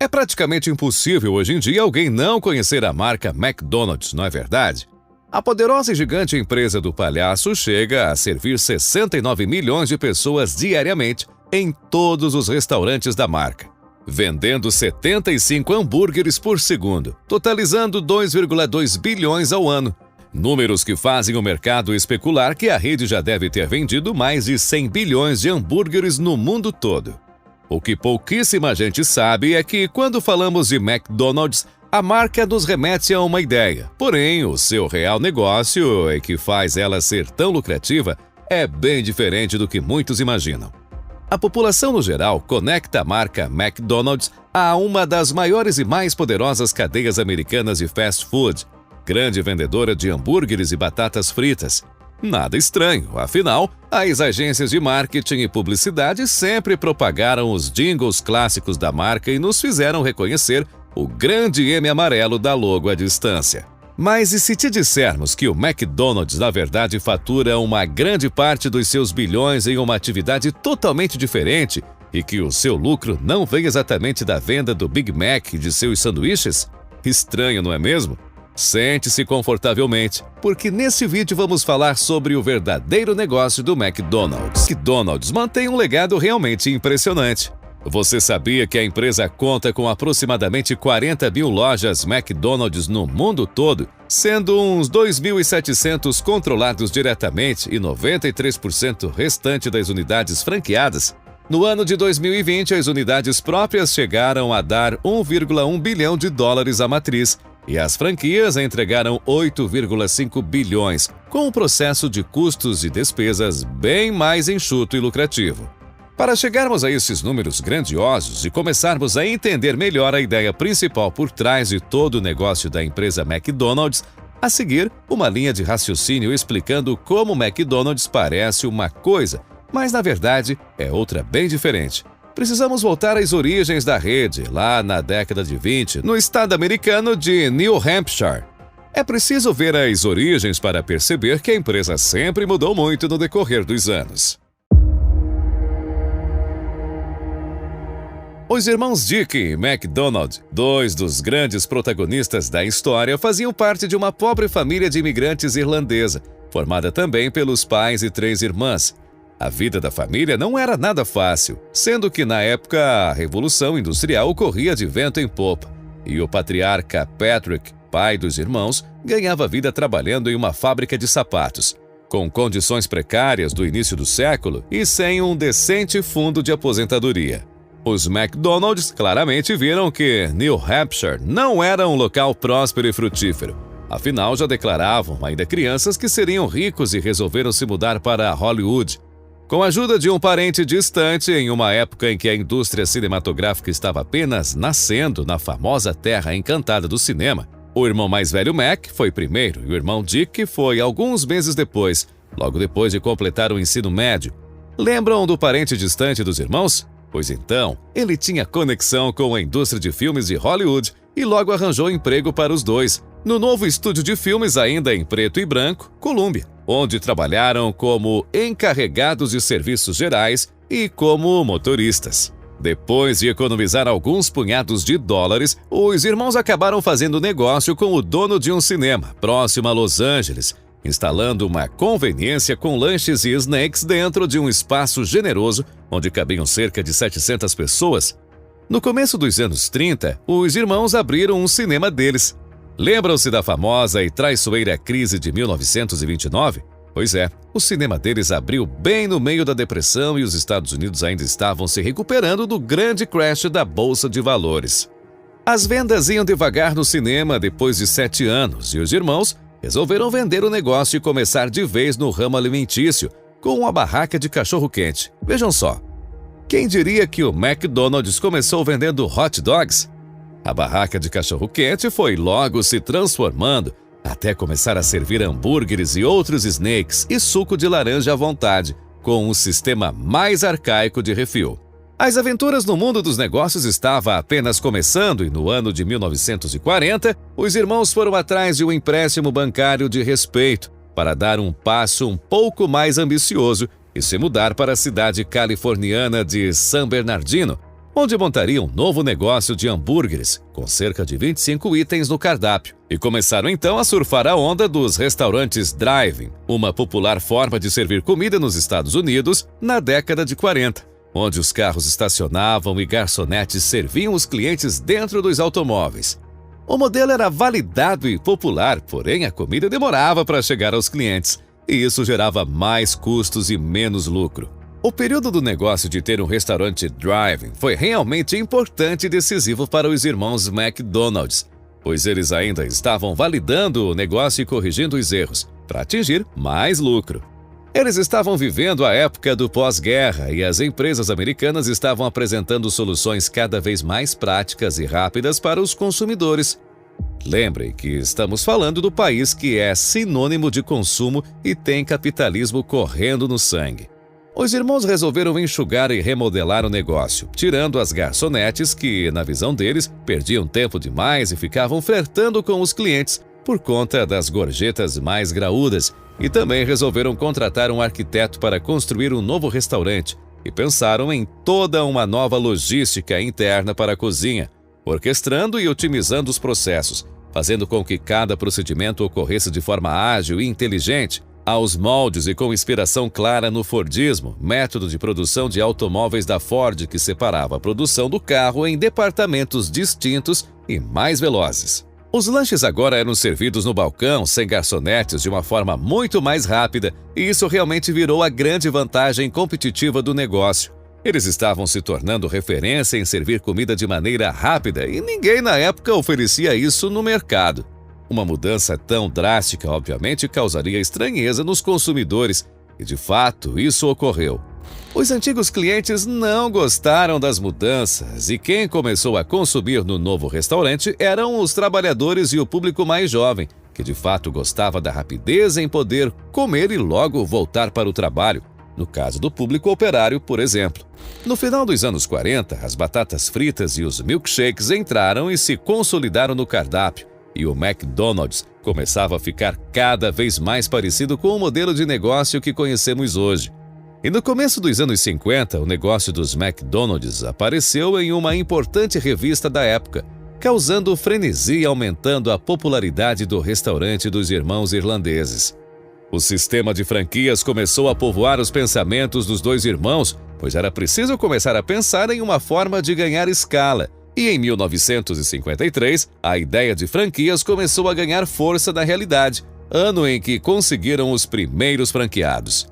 É praticamente impossível hoje em dia alguém não conhecer a marca McDonald's, não é verdade? A poderosa e gigante empresa do palhaço chega a servir 69 milhões de pessoas diariamente em todos os restaurantes da marca, vendendo 75 hambúrgueres por segundo, totalizando 2,2 bilhões ao ano. Números que fazem o mercado especular que a rede já deve ter vendido mais de 100 bilhões de hambúrgueres no mundo todo. O que pouquíssima gente sabe é que, quando falamos de McDonald's, a marca nos remete a uma ideia. Porém, o seu real negócio, e que faz ela ser tão lucrativa, é bem diferente do que muitos imaginam. A população, no geral, conecta a marca McDonald's a uma das maiores e mais poderosas cadeias americanas de fast food, grande vendedora de hambúrgueres e batatas fritas. Nada estranho, afinal, as agências de marketing e publicidade sempre propagaram os jingles clássicos da marca e nos fizeram reconhecer o grande M amarelo da logo à distância. Mas e se te dissermos que o McDonald's, na verdade, fatura uma grande parte dos seus bilhões em uma atividade totalmente diferente e que o seu lucro não vem exatamente da venda do Big Mac e de seus sanduíches? Estranho, não é mesmo? Sente-se confortavelmente, porque nesse vídeo vamos falar sobre o verdadeiro negócio do McDonald's. McDonald's mantém um legado realmente impressionante. Você sabia que a empresa conta com aproximadamente 40 mil lojas McDonald's no mundo todo, sendo uns 2.700 controlados diretamente e 93% restante das unidades franqueadas? No ano de 2020, as unidades próprias chegaram a dar 1,1 bilhão de dólares à matriz, e as franquias entregaram 8,5 bilhões, com um processo de custos e despesas bem mais enxuto e lucrativo. Para chegarmos a esses números grandiosos e começarmos a entender melhor a ideia principal por trás de todo o negócio da empresa McDonald's, a seguir, uma linha de raciocínio explicando como o McDonald's parece uma coisa, mas na verdade é outra bem diferente. Precisamos voltar às origens da rede, lá na década de 20, no estado americano de New Hampshire. É preciso ver as origens para perceber que a empresa sempre mudou muito no decorrer dos anos. Os irmãos Dick e McDonald, dois dos grandes protagonistas da história, faziam parte de uma pobre família de imigrantes irlandesa, formada também pelos pais e 3 irmãs. A vida da família não era nada fácil, sendo que na época a Revolução Industrial ocorria de vento em popa, e o patriarca Patrick, pai dos irmãos, ganhava vida trabalhando em uma fábrica de sapatos, com condições precárias do início do século e sem um decente fundo de aposentadoria. Os McDonald's claramente viram que New Hampshire não era um local próspero e frutífero. Afinal, já declaravam, ainda crianças, que seriam ricos e resolveram se mudar para Hollywood. Com a ajuda de um parente distante, em uma época em que a indústria cinematográfica estava apenas nascendo na famosa terra encantada do cinema, o irmão mais velho Mac foi primeiro e o irmão Dick foi alguns meses depois, logo depois de completar o ensino médio. Lembram do parente distante dos irmãos? Pois então, ele tinha conexão com a indústria de filmes de Hollywood e logo arranjou emprego para os dois, no novo estúdio de filmes ainda em preto e branco, Columbia, onde trabalharam como encarregados de serviços gerais e como motoristas. Depois de economizar alguns punhados de dólares, os irmãos acabaram fazendo negócio com o dono de um cinema, próximo a Los Angeles, instalando uma conveniência com lanches e snacks dentro de um espaço generoso, onde cabiam cerca de 700 pessoas. No começo dos anos 30, os irmãos abriram um cinema deles. Lembram-se da famosa e traiçoeira crise de 1929? Pois é, o cinema deles abriu bem no meio da depressão e os Estados Unidos ainda estavam se recuperando do grande crash da Bolsa de Valores. As vendas iam devagar no cinema depois de 7 anos e os irmãos resolveram vender o negócio e começar de vez no ramo alimentício, com uma barraca de cachorro-quente. Vejam só, quem diria que o McDonald's começou vendendo hot dogs? A barraca de cachorro-quente foi logo se transformando, até começar a servir hambúrgueres e outros snacks e suco de laranja à vontade, com um sistema mais arcaico de refil. As aventuras no mundo dos negócios estavam apenas começando e no ano de 1940, os irmãos foram atrás de um empréstimo bancário de respeito para dar um passo um pouco mais ambicioso e se mudar para a cidade californiana de San Bernardino, onde montaria um novo negócio de hambúrgueres, com cerca de 25 itens no cardápio, e começaram então a surfar a onda dos restaurantes drive-in, uma popular forma de servir comida nos Estados Unidos na década de 40, onde os carros estacionavam e garçonetes serviam os clientes dentro dos automóveis. O modelo era validado e popular, porém a comida demorava para chegar aos clientes, e isso gerava mais custos e menos lucro. O período do negócio de ter um restaurante drive-in foi realmente importante e decisivo para os irmãos McDonald's, pois eles ainda estavam validando o negócio e corrigindo os erros, para atingir mais lucro. Eles estavam vivendo a época do pós-guerra e as empresas americanas estavam apresentando soluções cada vez mais práticas e rápidas para os consumidores. Lembrem que estamos falando do país que é sinônimo de consumo e tem capitalismo correndo no sangue. Os irmãos resolveram enxugar e remodelar o negócio, tirando as garçonetes que, na visão deles, perdiam tempo demais e ficavam flertando com os clientes por conta das gorjetas mais graúdas, e também resolveram contratar um arquiteto para construir um novo restaurante e pensaram em toda uma nova logística interna para a cozinha, orquestrando e otimizando os processos, fazendo com que cada procedimento ocorresse de forma ágil e inteligente, aos moldes e com inspiração clara no Fordismo, método de produção de automóveis da Ford que separava a produção do carro em departamentos distintos e mais velozes. Os lanches agora eram servidos no balcão, sem garçonetes, de uma forma muito mais rápida, e isso realmente virou a grande vantagem competitiva do negócio. Eles estavam se tornando referência em servir comida de maneira rápida e ninguém na época oferecia isso no mercado. Uma mudança tão drástica, obviamente, causaria estranheza nos consumidores, e de fato isso ocorreu. Os antigos clientes não gostaram das mudanças e quem começou a consumir no novo restaurante eram os trabalhadores e o público mais jovem, que de fato gostava da rapidez em poder comer e logo voltar para o trabalho, no caso do público operário, por exemplo. No final dos anos 40, as batatas fritas e os milkshakes entraram e se consolidaram no cardápio, e o McDonald's começava a ficar cada vez mais parecido com o modelo de negócio que conhecemos hoje. E no começo dos anos 50, o negócio dos McDonald's apareceu em uma importante revista da época, causando frenesi e aumentando a popularidade do restaurante dos irmãos irlandeses. O sistema de franquias começou a povoar os pensamentos dos dois irmãos, pois era preciso começar a pensar em uma forma de ganhar escala. E em 1953, a ideia de franquias começou a ganhar força na realidade, ano em que conseguiram os primeiros franqueados.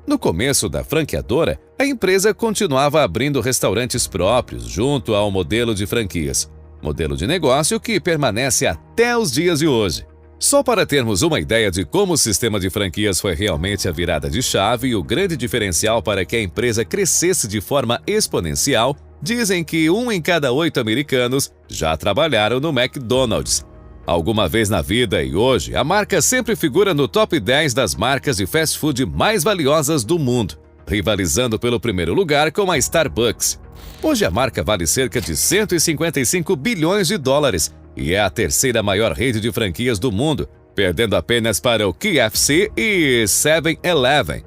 No começo da franqueadora, a empresa continuava abrindo restaurantes próprios junto ao modelo de franquias, modelo de negócio que permanece até os dias de hoje. Só para termos uma ideia de como o sistema de franquias foi realmente a virada de chave e o grande diferencial para que a empresa crescesse de forma exponencial, dizem que 1 em cada 8 americanos já trabalharam no McDonald's. Alguma vez na vida e hoje, a marca sempre figura no top 10 das marcas de fast food mais valiosas do mundo, rivalizando pelo primeiro lugar com a Starbucks. Hoje a marca vale cerca de 155 bilhões de dólares e é a terceira maior rede de franquias do mundo, perdendo apenas para o KFC e 7-Eleven.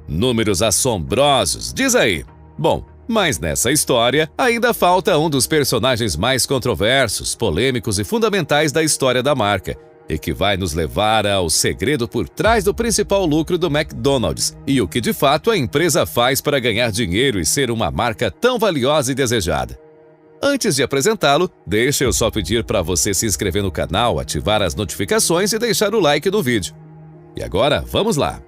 Números assombrosos, diz aí. Bom, mas nessa história ainda falta um dos personagens mais controversos, polêmicos e fundamentais da história da marca, e que vai nos levar ao segredo por trás do principal lucro do McDonald's e o que de fato a empresa faz para ganhar dinheiro e ser uma marca tão valiosa e desejada. Antes de apresentá-lo, deixa eu só pedir para você se inscrever no canal, ativar as notificações e deixar o like no vídeo. E agora, vamos lá!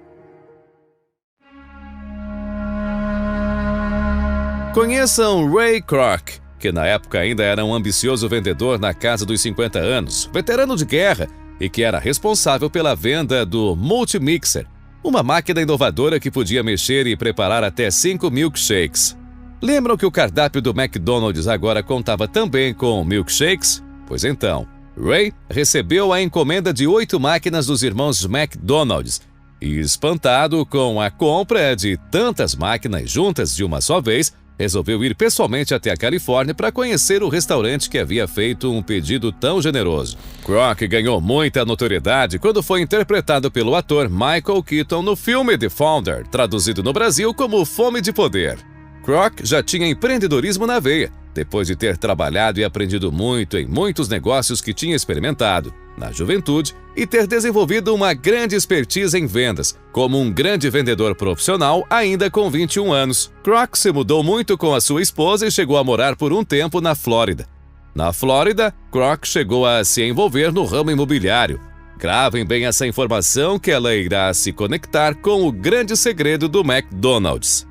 Conheçam Ray Kroc, que na época ainda era um ambicioso vendedor na casa dos 50 anos, veterano de guerra e que era responsável pela venda do Multimixer, uma máquina inovadora que podia mexer e preparar até 5 milkshakes. Lembram que o cardápio do McDonald's agora contava também com milkshakes? Pois então, Ray recebeu a encomenda de 8 máquinas dos irmãos McDonald's e, espantado com a compra de tantas máquinas juntas de uma só vez, resolveu ir pessoalmente até a Califórnia para conhecer o restaurante que havia feito um pedido tão generoso. Kroc ganhou muita notoriedade quando foi interpretado pelo ator Michael Keaton no filme The Founder, traduzido no Brasil como Fome de Poder. Kroc já tinha empreendedorismo na veia Depois de ter trabalhado e aprendido muito em muitos negócios que tinha experimentado na juventude e ter desenvolvido uma grande expertise em vendas, como um grande vendedor profissional ainda com 21 anos, Kroc se mudou muito com a sua esposa e chegou a morar por um tempo na Flórida. Na Flórida, Kroc chegou a se envolver no ramo imobiliário. Gravem bem essa informação que ela irá se conectar com o grande segredo do McDonald's.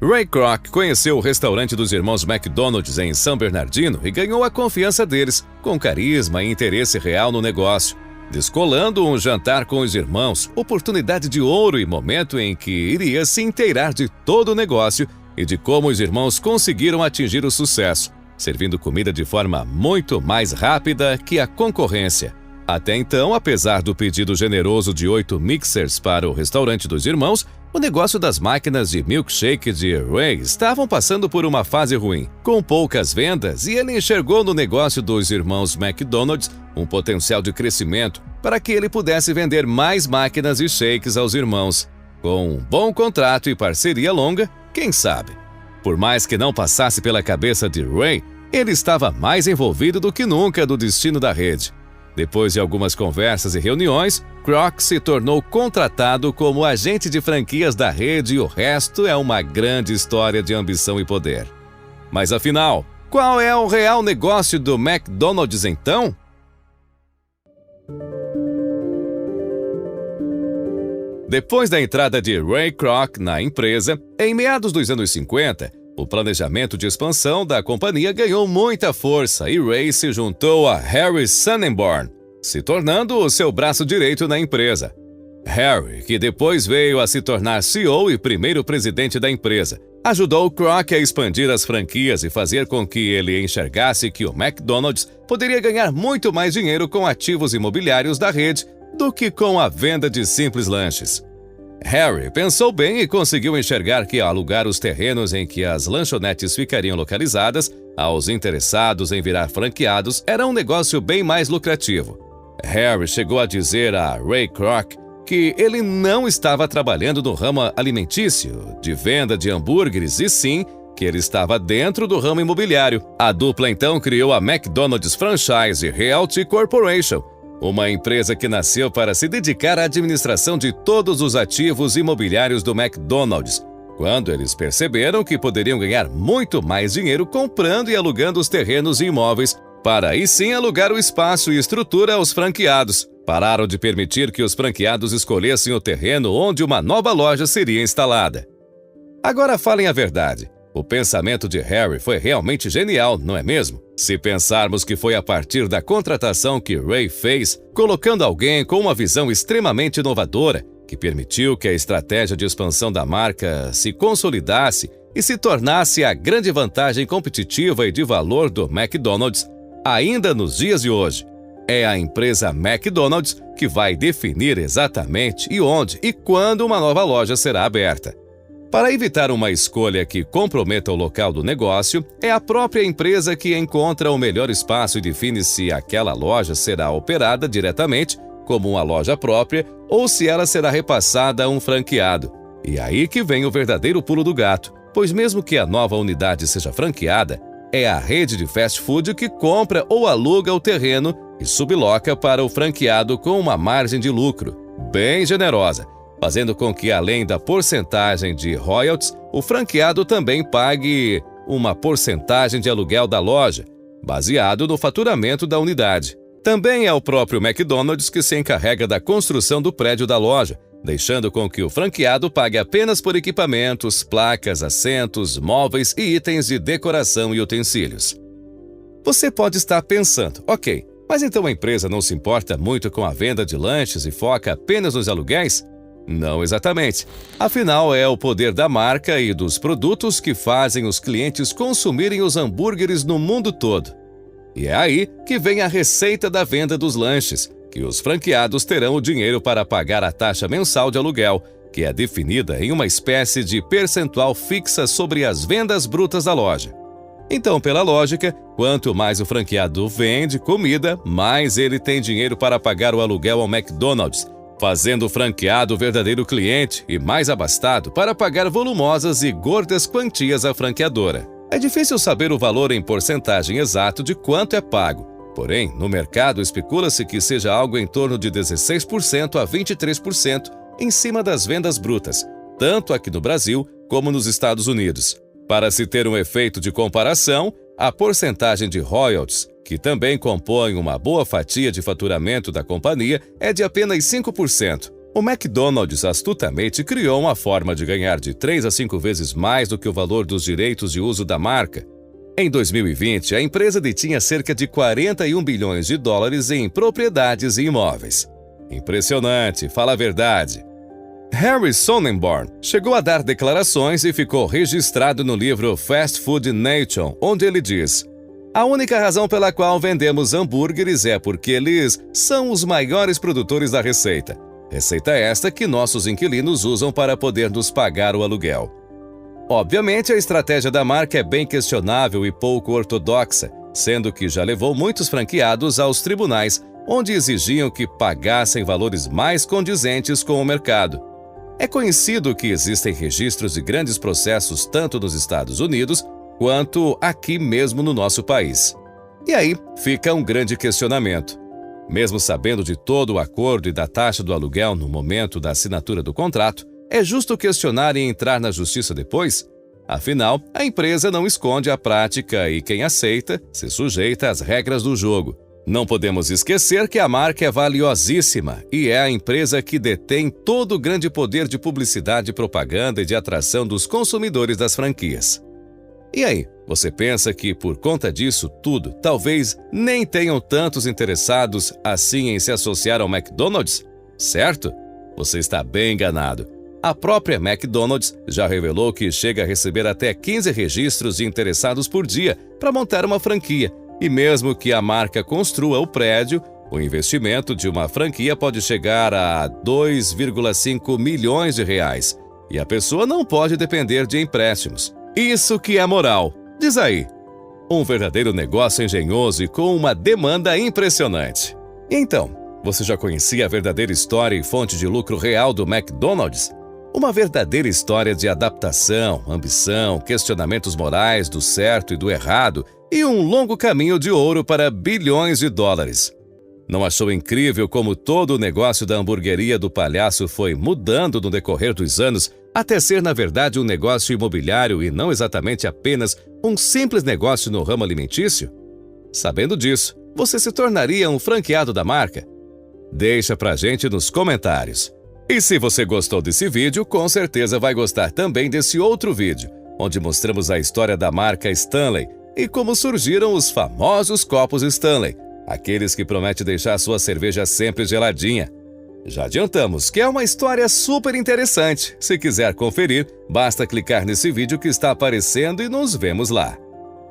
Ray Kroc conheceu o restaurante dos irmãos McDonald's em São Bernardino e ganhou a confiança deles, com carisma e interesse real no negócio. Descolando um jantar com os irmãos, oportunidade de ouro e momento em que iria se inteirar de todo o negócio e de como os irmãos conseguiram atingir o sucesso, servindo comida de forma muito mais rápida que a concorrência. Até então, apesar do pedido generoso de 8 mixers para o restaurante dos irmãos, o negócio das máquinas de milkshake de Ray estavam passando por uma fase ruim, com poucas vendas, e ele enxergou no negócio dos irmãos McDonald's um potencial de crescimento para que ele pudesse vender mais máquinas e shakes aos irmãos. Com um bom contrato e parceria longa, quem sabe? Por mais que não passasse pela cabeça de Ray, ele estava mais envolvido do que nunca no destino da rede. Depois de algumas conversas e reuniões, Kroc se tornou contratado como agente de franquias da rede e o resto é uma grande história de ambição e poder. Mas afinal, qual é o real negócio do McDonald's então? Depois da entrada de Ray Kroc na empresa, em meados dos anos 50, o planejamento de expansão da companhia ganhou muita força e Ray se juntou a Harry Sonnenborn, se tornando o seu braço direito na empresa. Harry, que depois veio a se tornar CEO e primeiro presidente da empresa, ajudou Kroc a expandir as franquias e fazer com que ele enxergasse que o McDonald's poderia ganhar muito mais dinheiro com ativos imobiliários da rede do que com a venda de simples lanches. Harry pensou bem e conseguiu enxergar que alugar os terrenos em que as lanchonetes ficariam localizadas aos interessados em virar franqueados era um negócio bem mais lucrativo. Harry chegou a dizer a Ray Kroc que ele não estava trabalhando no ramo alimentício, de venda de hambúrgueres, e sim que ele estava dentro do ramo imobiliário. A dupla então criou a McDonald's Franchise Realty Corporation, uma empresa que nasceu para se dedicar à administração de todos os ativos imobiliários do McDonald's, quando eles perceberam que poderiam ganhar muito mais dinheiro comprando e alugando os terrenos e imóveis, para aí sim alugar o espaço e estrutura aos franqueados. Pararam de permitir que os franqueados escolhessem o terreno onde uma nova loja seria instalada. Agora falem a verdade. O pensamento de Harry foi realmente genial, não é mesmo? Se pensarmos que foi a partir da contratação que Ray fez, colocando alguém com uma visão extremamente inovadora, que permitiu que a estratégia de expansão da marca se consolidasse e se tornasse a grande vantagem competitiva e de valor do McDonald's, ainda nos dias de hoje. É a empresa McDonald's que vai definir exatamente e onde e quando uma nova loja será aberta. Para evitar uma escolha que comprometa o local do negócio, é a própria empresa que encontra o melhor espaço e define se aquela loja será operada diretamente como uma loja própria ou se ela será repassada a um franqueado. E aí que vem o verdadeiro pulo do gato, pois mesmo que a nova unidade seja franqueada, é a rede de fast food que compra ou aluga o terreno e subloca para o franqueado com uma margem de lucro bem generosa, fazendo com que, além da porcentagem de royalties, o franqueado também pague uma porcentagem de aluguel da loja, baseado no faturamento da unidade. Também é o próprio McDonald's que se encarrega da construção do prédio da loja, deixando com que o franqueado pague apenas por equipamentos, placas, assentos, móveis e itens de decoração e utensílios. Você pode estar pensando, ok, mas então a empresa não se importa muito com a venda de lanches e foca apenas nos aluguéis? Não exatamente. Afinal, é o poder da marca e dos produtos que fazem os clientes consumirem os hambúrgueres no mundo todo. E é aí que vem a receita da venda dos lanches, que os franqueados terão o dinheiro para pagar a taxa mensal de aluguel, que é definida em uma espécie de percentual fixa sobre as vendas brutas da loja. Então, pela lógica, quanto mais o franqueado vende comida, mais ele tem dinheiro para pagar o aluguel ao McDonald's, fazendo o franqueado o verdadeiro cliente e mais abastado para pagar volumosas e gordas quantias à franqueadora. É difícil saber o valor em porcentagem exato de quanto é pago. Porém, no mercado especula-se que seja algo em torno de 16% a 23% em cima das vendas brutas, tanto aqui no Brasil como nos Estados Unidos. Para se ter um efeito de comparação, a porcentagem de royalties, que também compõe uma boa fatia de faturamento da companhia, é de apenas 5%. O McDonald's astutamente criou uma forma de ganhar de 3 a 5 vezes mais do que o valor dos direitos de uso da marca. Em 2020, a empresa detinha cerca de 41 bilhões de dólares em propriedades e imóveis. Impressionante, fala a verdade. Harry Sonnenborn chegou a dar declarações e ficou registrado no livro Fast Food Nation, onde ele diz: "A única razão pela qual vendemos hambúrgueres é porque eles são os maiores produtores da receita. Receita esta que nossos inquilinos usam para poder nos pagar o aluguel." Obviamente, a estratégia da marca é bem questionável e pouco ortodoxa, sendo que já levou muitos franqueados aos tribunais, onde exigiam que pagassem valores mais condizentes com o mercado. É conhecido que existem registros de grandes processos tanto nos Estados Unidos quanto aqui mesmo no nosso país. E aí fica um grande questionamento. Mesmo sabendo de todo o acordo e da taxa do aluguel no momento da assinatura do contrato, é justo questionar e entrar na justiça depois? Afinal, a empresa não esconde a prática e quem aceita se sujeita às regras do jogo. Não podemos esquecer que a marca é valiosíssima e é a empresa que detém todo o grande poder de publicidade, propaganda e de atração dos consumidores das franquias. E aí, você pensa que por conta disso tudo, talvez nem tenham tantos interessados assim em se associar ao McDonald's? Certo? Você está bem enganado. A própria McDonald's já revelou que chega a receber até 15 registros de interessados por dia para montar uma franquia. E mesmo que a marca construa o prédio, o investimento de uma franquia pode chegar a 2,5 milhões de reais. E a pessoa não pode depender de empréstimos. Isso que é moral. Diz aí. Um verdadeiro negócio engenhoso e com uma demanda impressionante. Então, você já conhecia a verdadeira história e fonte de lucro real do McDonald's? Uma verdadeira história de adaptação, ambição, questionamentos morais do certo e do errado e um longo caminho de ouro para bilhões de dólares. Não achou incrível como todo o negócio da hamburgueria do palhaço foi mudando no decorrer dos anos até ser, na verdade, um negócio imobiliário e não exatamente apenas um simples negócio no ramo alimentício? Sabendo disso, você se tornaria um franqueado da marca? Deixa pra gente nos comentários. E se você gostou desse vídeo, com certeza vai gostar também desse outro vídeo, onde mostramos a história da marca Stanley e como surgiram os famosos copos Stanley, aqueles que prometem deixar sua cerveja sempre geladinha. Já adiantamos que é uma história super interessante. Se quiser conferir, basta clicar nesse vídeo que está aparecendo e nos vemos lá.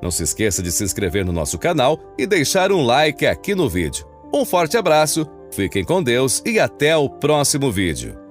Não se esqueça de se inscrever no nosso canal e deixar um like aqui no vídeo. Um forte abraço, fiquem com Deus e até o próximo vídeo.